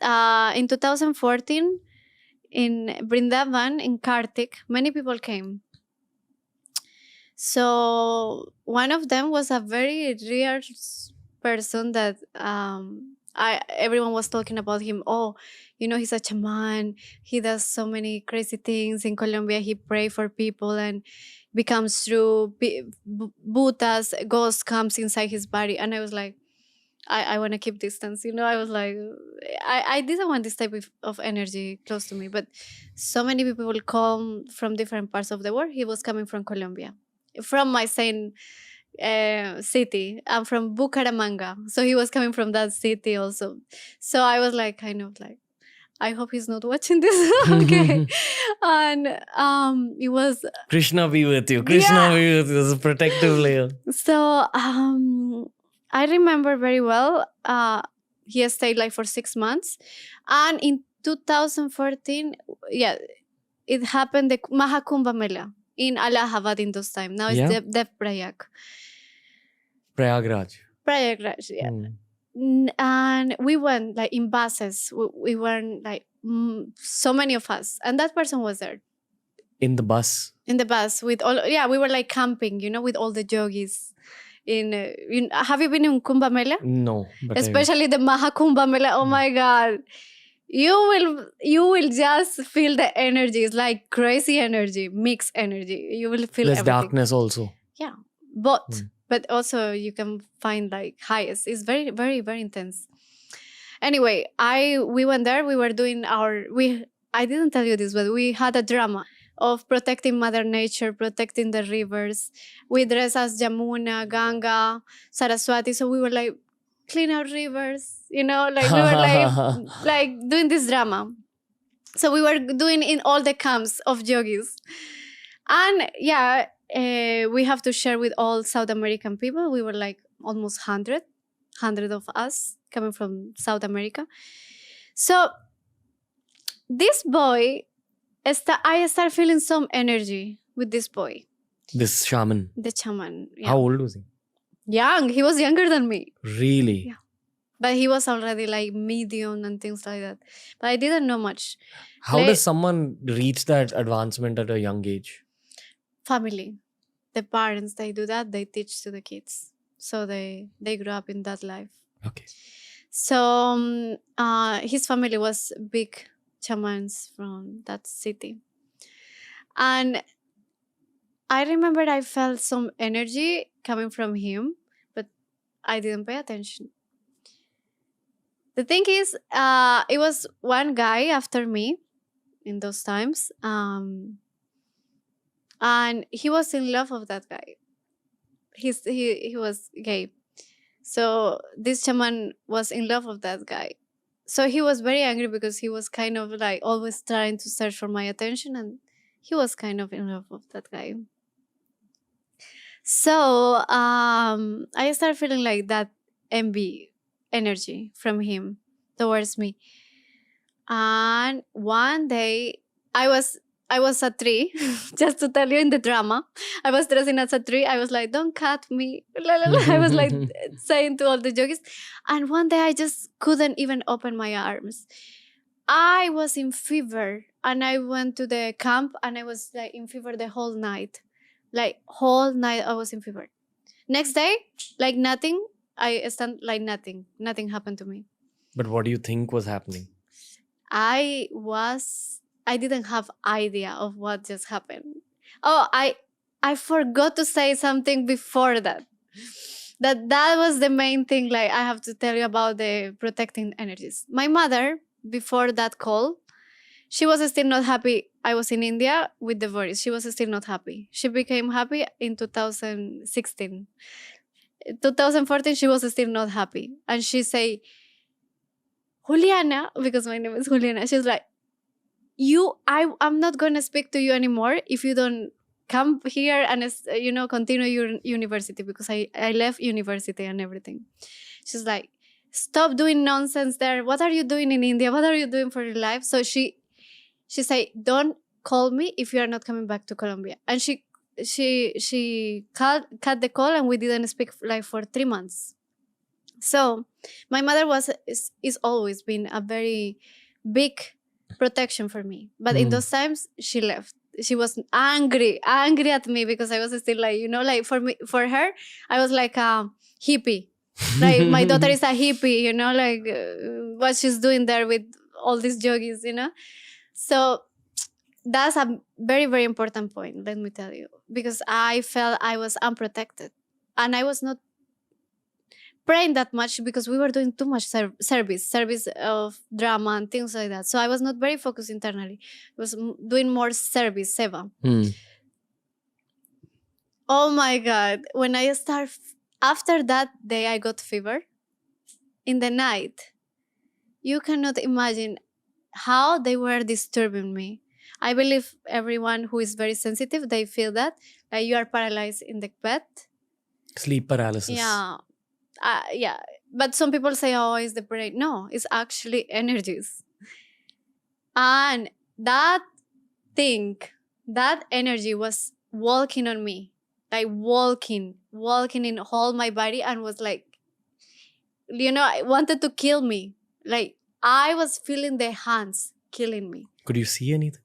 in 2014 in Brindavan in Kartik, many people came. So one of them was a very rare person that everyone was talking about him. Oh, he's a shaman. He does so many crazy things in Colombia. He pray for people and becomes true. Buddha's ghost comes inside his body, and I was like, I want to keep distance. I was like, I didn't want this type of energy close to me. But so many people will come from different parts of the world. He was coming from Colombia, from my same city. I'm from Bucaramanga, so he was coming from that city also. So I was like, kind of like, I hope he's not watching this. Okay. And it was Krishna be with you. Krishna be with you. There's a protective layer. So I remember very well. He stayed like for 6 months, and in 2014, it happened the Maha Kumbh Mela in Allahabad in those time. Now it's Dev Prayak. Prayagraj. Prayagraj, yeah. And we went like in buses. We went like so many of us, and that person was there. In the bus? In the bus with all, we were like camping, with all the yogis. Have you been in Kumbh Mela? No. Especially the Maha Kumbh Mela. Oh my God. You will just feel the energy. It's like crazy energy, mixed energy. You will feel there's everything. Darkness also. Yeah, both. But also you can find like highest. It's very, very, very intense. Anyway, we went there. We were doing I didn't tell you this, but we had a drama of protecting Mother Nature, protecting the rivers. We dress as Jamuna, Ganga, Saraswati. So we were like, clean our rivers, like we were like doing this drama. So we were doing in all the camps of yogis. And we have to share with all South American people. We were like almost 100 of us coming from South America. So this boy, I started feeling some energy with this boy. This shaman? The shaman. Yeah. How old was he? Young. He was younger than me. Really? Yeah. But he was already like medium and things like that. But I didn't know much. How does someone reach that advancement at a young age? Family. The parents, they do that. They teach to the kids. So they grew up in that life. Okay. So his family was big shamans from that city. And I remember I felt some energy coming from him, but I didn't pay attention. The thing is, it was one guy after me in those times. And he was in love with that guy. He was gay. So this shaman was in love with that guy. So he was very angry because he was kind of like always trying to search for my attention, and he was kind of in love with that guy. So I started feeling like that envy energy from him towards me. And one day I was a tree, just to tell you in the drama. I was dressing as a tree. I was like, don't cut me. I was like saying to all the yogis. And one day I just couldn't even open my arms. I was in fever, and I went to the camp, and I was like in fever the whole night. Like whole night I was in fever. Next day, like nothing. I stand like nothing. Nothing happened to me. But what do you think was happening? I didn't have idea of what just happened. Oh, I forgot to say something before that. That was the main thing. Like I have to tell you about the protecting energies. My mother, before that call, she was still not happy. I was in India with the virus. She was still not happy. She became happy in 2016. 2014, she was still not happy. And she say, Juliana, because my name is Juliana, she's like, I'm not going to speak to you anymore if you don't come here and continue your university, because I left university and everything. She's like, stop doing nonsense there. What are you doing in India? What are you doing for your life? So she say, don't call me if you are not coming back to Colombia. And she cut the call, and we didn't speak like for 3 months. So my mother is always been a very big protection for me. But in those times, she left. She was angry at me because I was still like, like for her, I was like a hippie. Like my daughter is a hippie, like what she's doing there with all these yogis. So that's a very, very important point, let me tell you, because I felt I was unprotected and I was not praying that much because we were doing too much service of drama and things like that. So I was not very focused internally. I was doing more service, seva. Oh my God. When I after that day, I got fever in the night. You cannot imagine how they were disturbing me. I believe everyone who is very sensitive, they feel that, like you are paralyzed in the bed. Sleep paralysis. Yeah. Yeah. But some people say, oh, it's the brain. No, it's actually energies. And that energy was walking on me, like walking in all my body, and was like, I wanted to kill me. Like I was feeling the hands killing me. Could you see anything?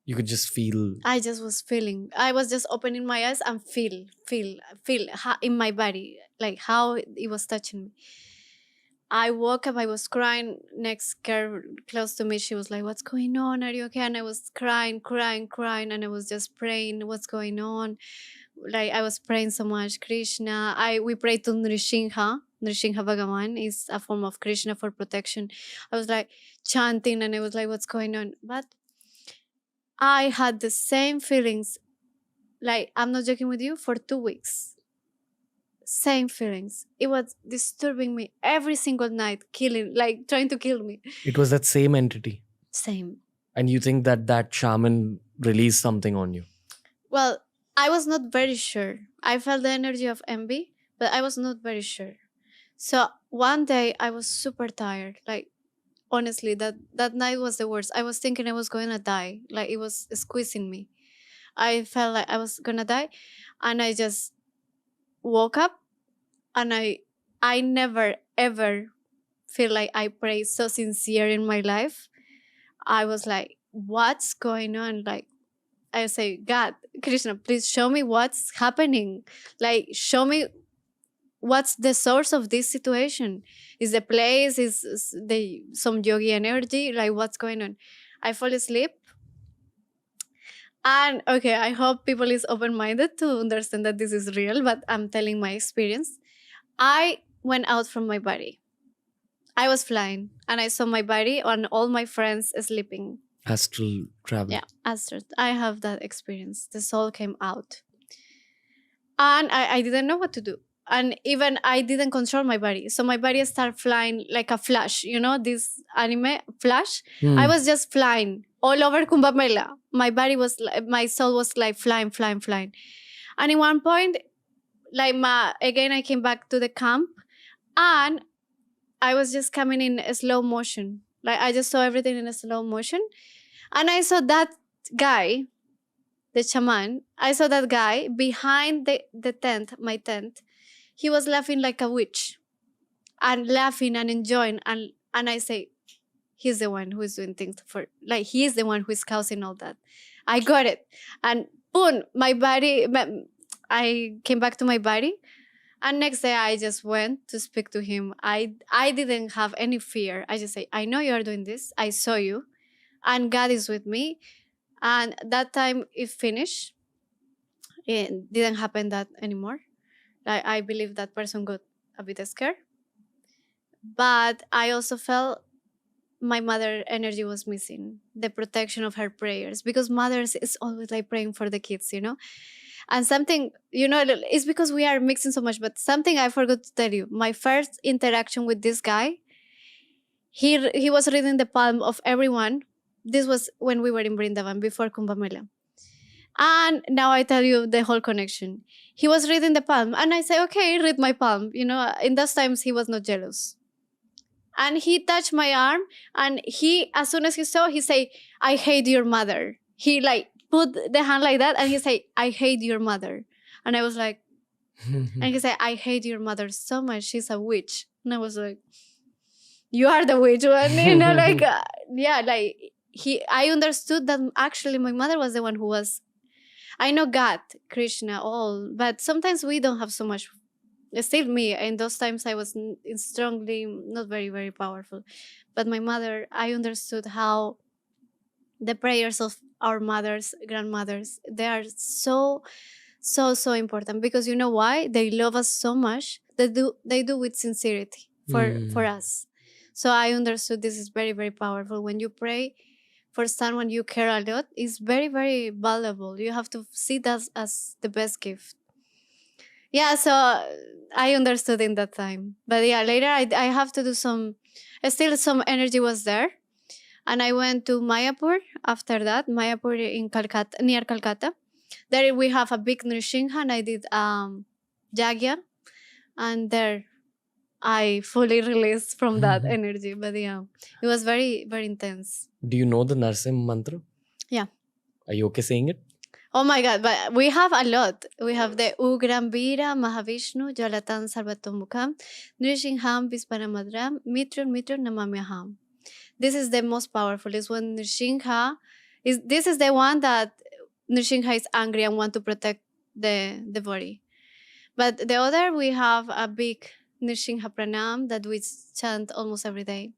You could just feel. I just was feeling. I was just opening my eyes and feel in my body, like how it was touching me. I woke up, I was crying. Next girl close to me, she was like, what's going on? Are you okay? And I was crying. And I was just praying, what's going on? Like I was praying so much. Krishna. We prayed to Nrsimha. Nrsimha Bhagavan is a form of Krishna for protection. I was like chanting and I was like, what's going on? But I had the same feelings, like I'm not joking with you, for 2 weeks. Same feelings. It was disturbing me every single night, trying to kill me. It was that same entity. Same. And you think that shaman released something on you? Well, I was not very sure. I felt the energy of envy, but I was not very sure. So one day I was super tired. Like honestly, that night was the worst. I was thinking I was going to die. Like it was squeezing me. I felt like I was going to die. And I just woke up and I never ever feel like I prayed so sincere in my life. I was like, what's going on? Like I say, God, Krishna, please show me what's happening. Like show me what's the source of this situation. Is the place, is the some yogi energy? Like what's going on? I fall asleep. And okay, I hope people is open-minded to understand that this is real, but I'm telling my experience. I went out from my body. I was flying and I saw my body and all my friends sleeping. Astral travel. Yeah, astral. I have that experience. The soul came out. And I didn't know what to do. And even I didn't control my body. So my body started flying like a flash. This anime, Flash? I was just flying all over Kumbh Mela. My soul was like flying. And in one point, like again, I came back to the camp and I was just coming in a slow motion. Like I just saw everything in a slow motion. And I saw that guy, the shaman, I saw that guy behind the tent, my tent. He was laughing like a witch and laughing and enjoying. And I say, he's the one who is doing things like he is the one who is causing all that. I got it. And boom, I came back to my body. And next day I just went to speak to him. I didn't have any fear. I just say, I know you are doing this. I saw you. And God is with me. And that time it finished. It didn't happen that anymore. I believe that person got a bit scared. But I also felt my mother energy was missing. The protection of her prayers. Because mothers is always like praying for the kids, And something, it's because we are mixing so much, but something I forgot to tell you. My first interaction with this guy, he was reading the palm of everyone. This was when we were in Brindavan, before Kumbh Mela. And now I tell you the whole connection. He was reading the palm, and I say, okay, read my palm. In those times, he was not jealous. And he touched my arm, and as soon as he saw, he say, I hate your mother. He like put the hand like that and he say, I hate your mother. And I was like, And he said, I hate your mother so much. She's a witch. And I was like, you are the witch one. I understood that actually my mother was the one who was, I know God, Krishna, all, but sometimes we don't have so much. Still me. In those times I was strongly, not very, very powerful. But my mother, I understood how the prayers of our mothers, grandmothers, they are so important, because you know why? They love us so much. They do with sincerity for us. So I understood this is very, very powerful. When you pray for someone you care a lot, it's very, very valuable. You have to see that as the best gift. Yeah, so I understood in that time. But yeah, later I have to do some, still some energy was there. And I went to Mayapur after that, Mayapur in Calcutta, near Calcutta. There we have a big Nrsimha, and I did Jagya. And there I fully released from that energy. But yeah, it was very, very intense. Do you know the Narsim mantra? Yeah. Are you okay saying it? Oh my God, but we have a lot. We have the Ugram Vira, Mahavishnu, Jalatan Sarvatomukam, Nrishingham, Visparamadram, Mitron, Namamyaham. This is the most powerful. Is when Nrsimha this is the one that Nrsimha is angry and want to protect the body. But the other, we have a big Nrsimha Pranam that we chant almost every day.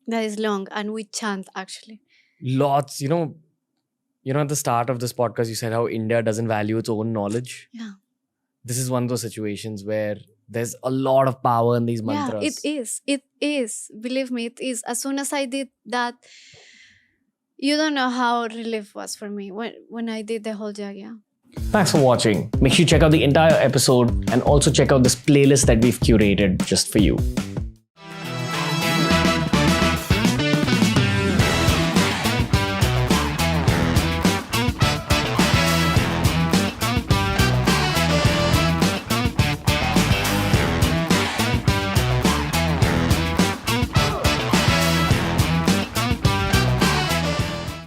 That is long, and we chant actually. Lots, at the start of this podcast, you said how India doesn't value its own knowledge. Yeah. This is one of those situations where there's a lot of power in these mantras. Yeah, it is. It is. Believe me, it is. As soon as I did that, you don't know how relief was for me when I did the whole Jagya. Thanks for watching. Make sure you check out the entire episode and also check out this playlist that we've curated just for you.